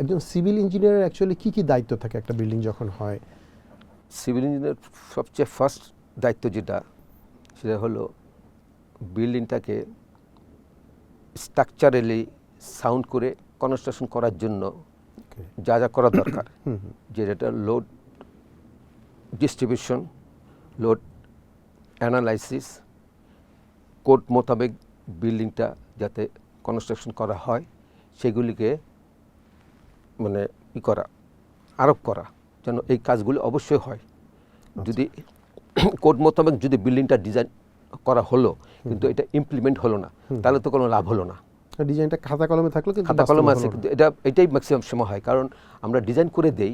একজন সিভিল ইঞ্জিনিয়ারের অ্যাকচুয়ালি কি দায়িত্ব থাকে একটা বিল্ডিং যখন হয়? সিভিল ইঞ্জিনিয়ার সবচেয়ে ফার্স্ট দায়িত্ব যেটা, সেটা হলো বিল্ডিংটাকে স্ট্রাকচারালি সাউন্ড করে কনস্ট্রাকশন করার জন্য যা যা করা দরকার, যেটা load distribution, load analysis, code মোতাবেক বিল্ডিংটা যাতে কনস্ট্রাকশন করা হয় সেগুলিকে মানে আরোপ করা যেন এই কাজগুলি অবশ্যই হয়। যদি কোড মোতাবেক যদি বিল্ডিংটা ডিজাইন করা হলো কিন্তু এটা ইমপ্লিমেন্ট হলো না, তাহলে তো কোনো লাভ হলো না। ডিজাইনটা খাতা কলমে থাকলো, কিন্তু খাতা কলমে আছে, কিন্তু এটাই ম্যাক্সিমাম সময় হয়। কারণ আমরা ডিজাইন করে দেই,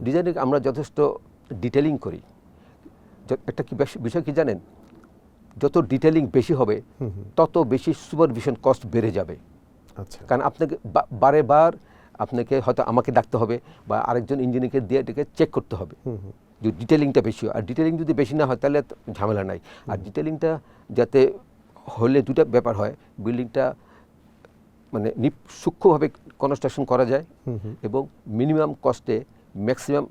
ডিজাইনে আমরা যথেষ্ট ডিটেলিং করি। একটা কি বিষয় কি জানেন, যত ডিটেলিং বেশি হবে তত বেশি সুপারভিশন কস্ট বেড়ে যাবে। আচ্ছা, কারণ আপনাকে বারে বার আপনাকে হয়তো আমাকে ডাকতে হবে বা আরেকজন ইঞ্জিনিয়ারকে দিয়ে এটাকে চেক করতে হবে যে ডিটেলিংটা বেশি হয়। আর ডিটেলিং যদি বেশি না হয় তাহলে ঝামেলা নাই। আর ডিটেলিংটা যাতে হলে দুটো ব্যাপার হয়, বিল্ডিংটা মানে সূক্ষ্মভাবে কনস্ট্রাকশন করা যায় এবং মিনিমাম কস্টে ম্যাক্সিমাম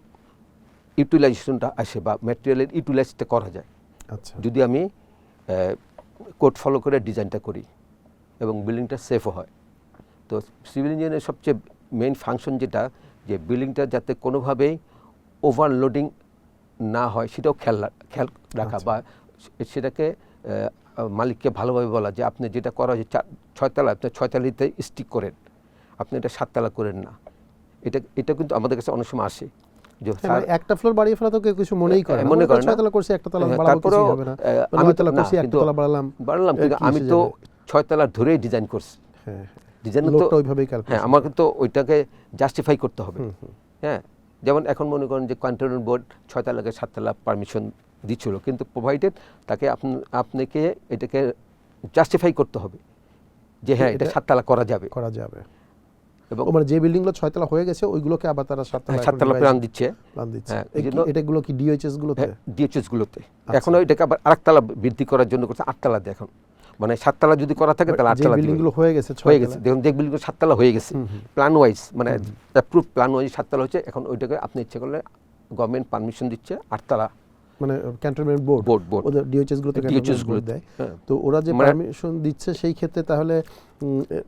ইউটিলাইজেশনটা আসে বা ম্যাটেরিয়ালের ইউটিলাইজটা করা যায়। আচ্ছা, যদি আমি কোড ফলো করে ডিজাইনটা করি এবং বিল্ডিংটা সেফও হয়। তো সিভিল ইঞ্জিনিয়ারের সবচেয়ে মেইন ফাংশন যেটা, যে বিল্ডিংটা যাতে কোনোভাবেই ওভারলোডিং না হয় সেটাও খেয়াল রাখা, বা সেটাকে মালিককে ভালোভাবে বলা যে আপনি যেটা করা হয়েছে 6 তলা, আপনি 6 তলাতে স্টিক করেন, আপনি এটা 7 তলা করেন না। এটা কিন্তু আমাদের কাছে অনেক সময় আসে যে একটা ফ্লোর বাড়িয়ে ফেলা তো কেউ কিছু মনেই করে না, মনে করে 6 তলা করছি, একটা তলা বাড়াবো, কিছু হবে না। আমি তলা করছি, একটা তলা বাড়ালাম, কিন্তু আমি তো 6 তলা ধরেই ডিজাইন করছি। ডিজাইন তো ওইভাবেই হ্যাঁ, আমাকে তো ওইটাকে জাস্টিফাই করতে হবে। হ্যাঁ, যেমন এখন মনে করেন যে ক্যান্টনমেন্ট বোর্ড 6 তলাকে 7 তলা পারমিশন দিচ্ছিল, কিন্তু প্রোভাইডেড তাকে আপনাকে এটাকে জাস্টিফাই করতে হবে যে হ্যাঁ এটা 7 তলা করা যাবে। এবং মানে যে বিল্ডিংগুলো 6 তলা হয়ে গেছে ওইগুলোকে আবার তারা 7 তলা প্ল্যান দিচ্ছে। হ্যাঁ, এটাগুলো কি ডিএইচএস গুলোতে? ডিএইচএস গুলোতে এখন এটাকে আবার আরেক তলা বৃদ্ধি করার জন্য করছে 8 তলা। দেখুন মানে 7 তলা যদি করা থাকে তাহলে 8 তলা বিল্ডিংগুলো হয়ে গেছে। দেখুন যে বিল্ডিংগুলো 7 তলা হয়ে গেছে প্ল্যান ওয়াইজ, মানে অ্যাপ্রুভ প্ল্যান ওয়াইজ 7 তলা হচ্ছে। এখন ওইটাকে আপনি ইচ্ছে করলে গভর্নমেন্ট পারমিশন দিচ্ছে 8 তলা, মানে ক্যান্টনমেন্ট বোর্ড ওদের ডিএইচএস গুলোতে দেয়। তো ওরা যে পারমিশন দিচ্ছে সেই ক্ষেত্রে তাহলে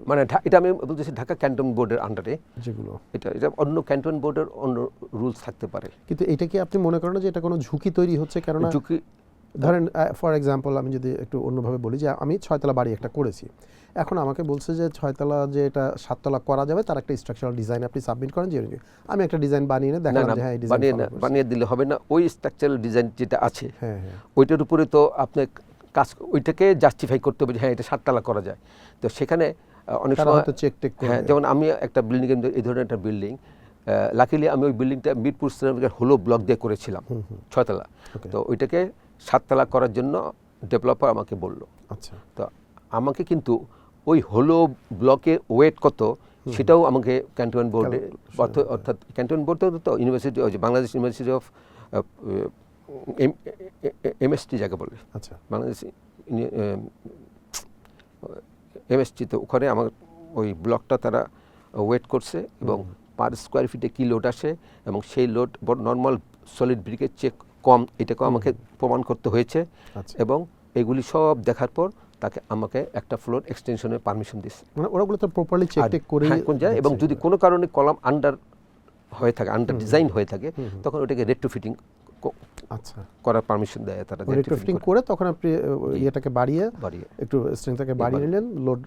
মানে এটা আমি বলতেছি ঢাকা ক্যান্টনমেন্ট বোর্ডের আন্ডারে যেগুলো, এটা অন্য ক্যান্টনমেন্ট বোর্ডের অন্য রুলস থাকতে পারে। কিন্তু এটা কি আপনি মনে করেন যে এটা কোনো ঝুঁকি তৈরি হচ্ছে? কারণ ঝুঁকি ধরেন ফর এক্সাম্পল আমি যদি একটু অন্যভাবে বলি, যে আমি 6 তলা বাড়ি একটা করেছি, এখন আমাকে বলছে যে 6 তলা যে এটা 7 তলা করা যাবে তার একটা স্ট্রাকচারাল ডিজাইন আপনি সাবমিট করেন। যে আমি একটা ডিজাইন বানিয়ে দেখালাম যে হ্যাঁ এই ডিজাইন বানিয়ে দিলে হবে না, ওই স্ট্রাকচারাল ডিজাইন যেটা আছে ওইটার উপরে তো আপনি কাজ ওইটাকে জাস্টিফাই করতে হবে যে হ্যাঁ এটা 7 তলা করা যায়। তো সেখানে অনেক সময় চেক টেক করে, হ্যাঁ, যেমন আমি একটা বিল্ডিং, এই ধরনের একটা বিল্ডিং, লাকিলি আমি ওই বিল্ডিংটা মিরপুর সিরামিকের হোলো ব্লক দিয়ে করেছিলাম 6 তলা। তো ওইটাকে 7 তলা করার জন্য ডেভেলপার আমাকে বলল। আচ্ছা, তো আমাকে কিন্তু ওই হোলো ব্লকের ওয়েট কত সেটাও আমাকে ক্যান্টনমেন্ট বোর্ডে, অর্থাৎ ক্যান্টনমেন্ট বোর্ড তো university, Bangladesh university of MST যাকে বলে, আচ্ছা, বাংলাদেশ এমএসটি, তো ওখানে আমার ওই ব্লকটা তারা ওয়েট করছে এবং পার স্কোয়ার ফিটে কী লোড আসে এবং সেই লোড নর্মাল সলিড ব্রিকের চেয়ে কম, এটাকেও আমাকে প্রমাণ করতে হয়েছে। এবং এগুলি সব দেখার পর তাকে আমাকে একটা ফ্লোর এক্সটেনশনের পারমিশন দিচ্ছে। মানে ওরাগুলো তো প্রপারলি চেক টেক করে এবং যদি কোনো কারণে কলাম আন্ডার হয়ে থাকে, আন্ডার ডিজাইন হয়ে থাকে, তখন ওটাকে রেট্রোফিটিং করার পারমিশন দেয় তারা। রেট্রোফিটিং করে তখন আপনি এটাকে বাড়িয়ে একটু স্ট্রেংথটাকে বাড়িয়ে নিলেন, লোড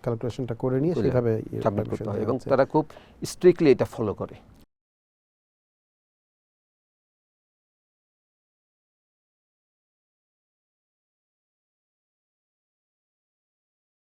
ক্যালকুলেশনটা করে নিয়ে সেভাবে সাবমিট করতে হয় এবং তারা খুব স্ট্রিক্টলি এটা ফলো করে।